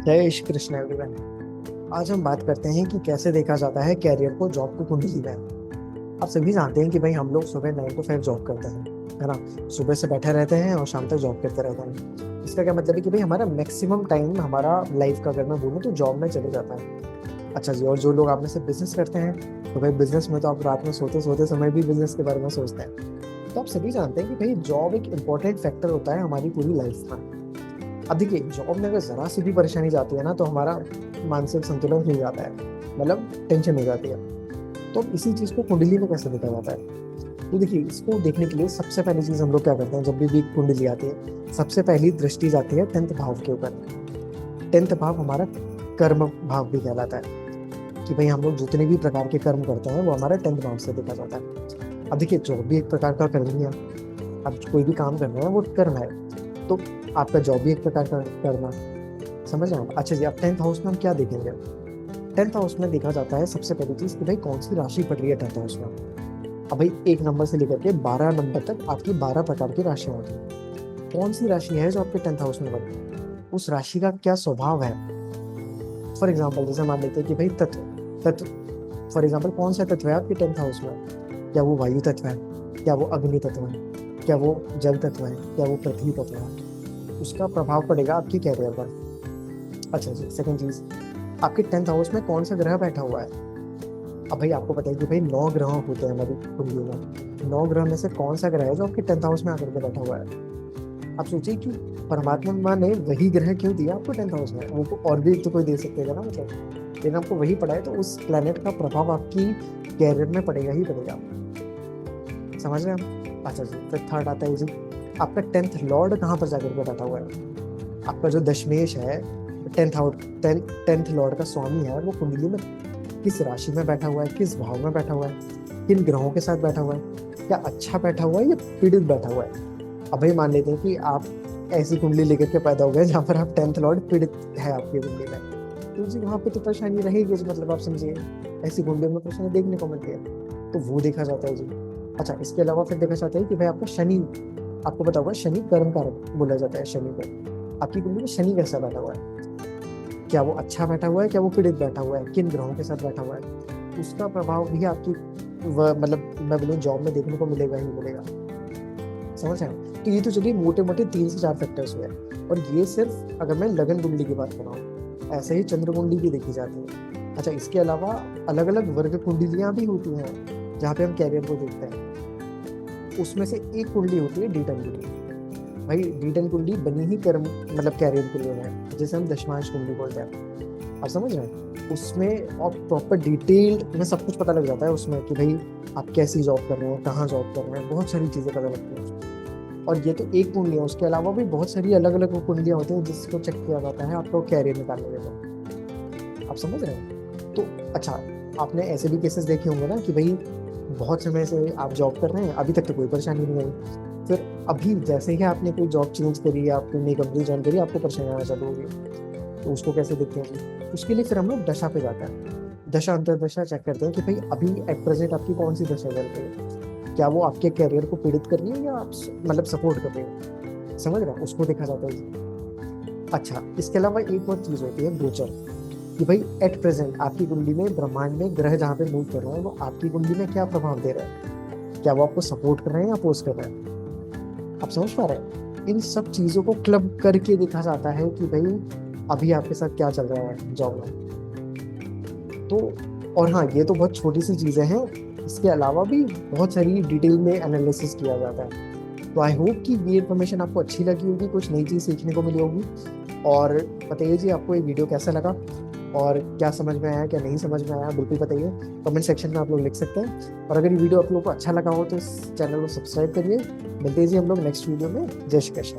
जय श्री कृष्ण एवरीवन। आज हम बात करते हैं कि कैसे देखा जाता है कैरियर को जॉब की कुंडली में। आप सभी जानते हैं कि भाई हम लोग सुबह 9 to 5 जॉब करते हैं, है ना। सुबह से बैठे रहते हैं और शाम तक जॉब करते रहते हैं। इसका क्या मतलब है कि भाई हमारा मैक्सिमम टाइम हमारा लाइफ का अगर मैं बोलूँ तो जॉब में चले जाता है। अच्छा जी, और जो लोग आप में से बिजनेस करते हैं तो भाई बिजनेस में तो आप रात में सोते सोते समय भी बिजनेस के बारे में सोचते हैं। तो आप सभी जानते हैं कि भाई जॉब एक इम्पोर्टेंट फैक्टर होता है हमारी पूरी लाइफ में। अब देखिए, जॉब में अगर जरा सी भी परेशानी जाती है ना तो हमारा मानसिक संतुलन हिल जाता है, मतलब टेंशन हो जाती है। तो अब इसी चीज को कुंडली में कैसे देखा जाता है? तो देखिए, इसको देखने के लिए सबसे पहली चीज हम लोग क्या करते हैं, जब भी कुंडली आती है सबसे पहली दृष्टि जाती है 10th भाव के ऊपर। 10th भाव हमारा कर्म भाव भी कहलाता है, कि भाई हम लोग जितने भी प्रकार के कर्म करते हैं वो हमारा 10th भाव से देखा जाता है। अब देखिए, जॉब भी एक प्रकार का कर्म ही है। अब कोई भी काम करना है वो कर्म है, तो आपका जॉब भी एक प्रकार का करना, समझ रहे हैं आप? अच्छा जी, अब 10th हाउस में हम क्या देखेंगे? 10th हाउस में देखा जाता है सबसे पहली चीज कि भाई कौन सी राशि पड़ रही है 10th हाउस में। अब भाई 1 नंबर से लेकर के 12 नंबर तक आपकी 12 प्रकार की राशियां होती हैं। कौन सी राशि है जो आपके 10th हाउस में बनी, उस राशि का क्या स्वभाव है। फॉर एग्जाम्पल जैसे मान लेते हैं कि भाई तत्व तत्व फॉर एग्जाम्पल कौन सा तत्व है आपके 10th हाउस में? क्या वो वायु तत्व है? क्या वो अग्नि तत्व है? क्या वो जल तत्व है? क्या वो पृथ्वी तत्व है? उसका प्रभाव पड़ेगा आपकी कैरियर पर। अच्छा जी, सेकंड चीज, आपके 10th हाउस में कौन सा ग्रह बैठा हुआ है? अब भाई आपको पता है कि भाई 9 ग्रह होते हैं हमारी कुंडली में। 9 ग्रह में से कौन सा ग्रह है जो आपके 10th हाउस में आकर के बैठा हुआ है? आप सोचिए कि परमात्मा ने वही ग्रह क्यों दिया आपको 10th हाउस में, वो और भी तो कोई दे सकते हैं ना, मतलब। लेकिन आपको वही पड़ा है तो उस प्लेनेट का प्रभाव आपकी कैरियर में पड़ेगा ही पड़ेगा। समझ रहे हैं हम? अच्छा जी, फिर थर्ड आता है जी, आपका 10th लॉर्ड कहाँ पर जाकर के बैठा हुआ है? आपका जो दशमेश है, 10th लॉर्ड का स्वामी है, वो कुंडली में किस राशि में बैठा हुआ है, किस भाव में बैठा हुआ है, किन ग्रहों के साथ बैठा हुआ है, क्या अच्छा बैठा हुआ है या पीड़ित बैठा हुआ है। अब भाई मान लेते हैं कि आप ऐसी कुंडली लेकर के पैदा हो गए जहाँ पर आप 10th लॉर्ड पीड़ित है आपकी कुंडली में, तो जी वहाँ पे तो परेशानी रहेगी जी, मतलब आप समझिए ऐसी कुंडली में परेशानी देखने को मिलती है, तो वो देखा जाता है जी। अच्छा, इसके अलावा फिर देखा जाता है कि भाई आपका शनि, आपको पता होगा शनि कर्म कारक बोला जाता है शनि को। आपकी कुंडली में शनि कैसा बैठा हुआ है? क्या वो अच्छा बैठा हुआ है, क्या वो पीड़ित बैठा हुआ है, किन ग्रहों के साथ बैठा हुआ है, उसका प्रभाव भी आपकी मतलब मैं बोलूँ जॉब में देखने को मिलेगा ही मिलेगा। समझ रहे हैं? तो ये तो चलिए मोटे मोटे 3 से 4 फैक्टर्स हुए, और ये सिर्फ अगर मैं लगन कुंडली की बात कर रहा हूँ। ऐसे ही चंद्र कुंडली भी देखी जाती है। अच्छा, इसके अलावा अलग अलग वर्ग कुंडलियां भी होती हैं जहाँ पे हम कैरियर को देखते हैं। उसमें से एक कुंडली होती है डी10 कुंडली। भाई डी10 कुंडली बनी ही कर्म मतलब कैरियर के लिए है, जिसे हम दशमांश कुंडली बोलते हैं। आप समझ रहे हैं? उसमें और प्रॉपर डिटेल्ड में सब कुछ पता लग जाता है उसमें कि भाई आप कैसी जॉब कर रहे हैं, कहाँ जॉब कर रहे हैं, बहुत सारी चीजें पता लगती हैं। और ये तो एक कुंडली है, उसके अलावा भी बहुत सारी अलग अलग कुंडलियां होती हैं जिसको चेक किया जाता है आपको कैरियर निकालने के लिए। आप समझ रहे हैं? तो अच्छा, आपने ऐसे भी केसेस देखे होंगे ना कि भाई बहुत समय से आप जॉब कर रहे हैं, अभी तक तो कोई परेशानी नहीं आई, फिर अभी जैसे ही आपने कोई जॉब चेंज करी, आपने नई कंपनी ज्वाइन करी, आपको परेशानी आना चालू होगी। तो उसको कैसे देखते हैं जी? उसके लिए फिर हम लोग दशा पे जाते हैं। दशा अंतर्दशा चेक करते हैं कि भाई अभी एट प्रेजेंट आपकी कौन सी दशा चल रही है, क्या वो आपके कैरियर को पीड़ित कर रही है या आप मतलब सपोर्ट कर रही है। समझ रहे हैं? उसको देखा जाता है जी। अच्छा, इसके अलावा एक और चीज होती है गोचर, कि भाई एट प्रेजेंट आपकी कुंडली में ब्रह्मांड में ग्रह जहाँ पे मूव कर रहे हैं वो आपकी कुंडली में क्या प्रभाव दे रहे हैं, क्या वो आपको सपोर्ट कर रहे हैं या अपोज कर रहे हैं। आप समझ पा रहे हैं? इन सब चीजों को क्लब करके देखा जाता है कि भाई अभी आपके साथ क्या चल रहा है जॉब में। तो और हाँ, ये तो बहुत छोटी सी चीजें हैं, इसके अलावा भी बहुत सारी डिटेल में एनालिसिस किया जाता है। तो आई होप कि ये इन्फॉर्मेशन आपको अच्छी लगी होगी, कुछ नई चीज़ सीखने को मिली होगी। और बताइए जी आपको ये वीडियो कैसा लगा, और क्या समझ में आया क्या नहीं समझ में आया, बिल्कुल बताइए। कमेंट सेक्शन में आप लोग लिख सकते हैं। और अगर ये वीडियो आप लोगों को अच्छा लगा हो तो इस चैनल को सब्सक्राइब करिए। मिलते हैं जी हम लोग नेक्स्ट वीडियो में। जय श्री कृष्ण।